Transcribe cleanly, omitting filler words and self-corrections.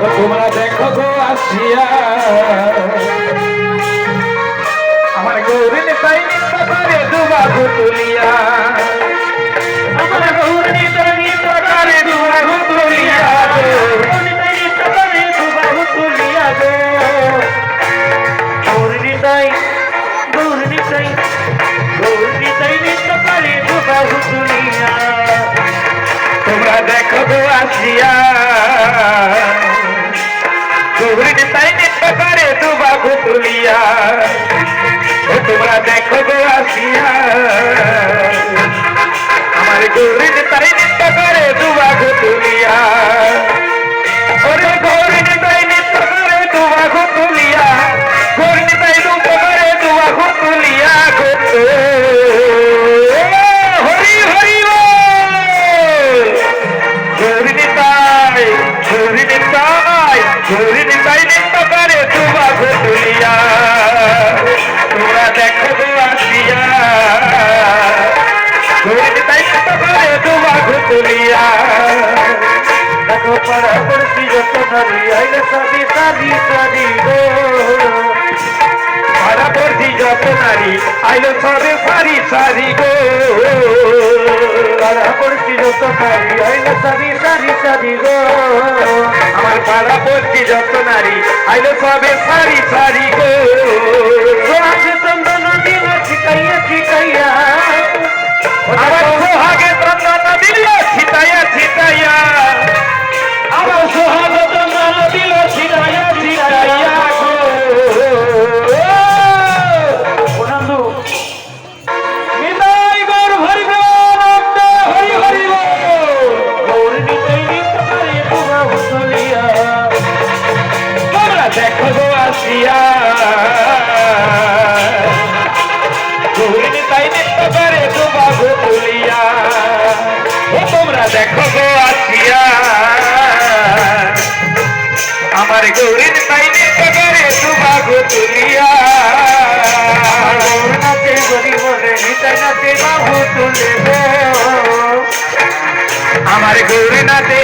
তোমরা দেখো গো আসিয়া আমার গৌরী তাই নিত্য করে দুবাহু তুলিয়া আমার গৌরী তাই নিত্য করে দুবাহু তুলিয়া নিত্য করে দুবাহু তুলিয়া গো গৌরী তাই নিত্য করে দুবাহু তুলিয়া তোমরা দেখো গো আসিয়া গৌরী তাই নিত্য করে দুবাহু তুলিয়া তোমরা দেখো গো আসিয়া আমার গৌরী তাই নিত্য করে দুবাহু তুলিয়া ওরে গৌরী তাই নিত্য করে দুবাহু তুলিয়া গৌরী তাই নিত্য করে দুবাহু তুলিয়া হরি হরি গৌরী তাই নিত্য করে দুবাহু তুলিয়া তোমরা দেখো গো আসিয়া গৌরী তাই নিত্য করে দুবাহু তুলিয়া দেখো পাড়া পড়ছি যত নারী আইলে সাদি সাদি সাদি গো পাড়া পড়ছি যত নারী আইলে সবে সারি সারি গো পাড়া পড়ছি যত নারী আইলে সাদি সারি সারি গো আমার পাড়া পড়ছি যত নারী আইলে সবে সারি সারি গো সোহাগে চন্দন দিল ছিটাইয়া ছিটাইয়া আমার সোহাগে চন্দন দিল ছিটাইয়া ছিটাইয়া আমার সোহাগে চন্দন দিল ছিটাইয়া ছিটাইয়া বন্ধু বিদায় গৌর হরি হরি হরি গৌর নিতাই নিত্য করে দুবাহু তুলিয়া তোমরা দেখো গো আসিয়া গৌর নিতাই নিত্য করে দুবাহু তুলিয়া তোমরা দেখো গো আসিয়া আমার গৌরী তাই নিত্য করে দুবাহু তুলিয়া নাচে গরিব রে নিতাই নাচে বাহু তুলিব আমার গৌরী নাচে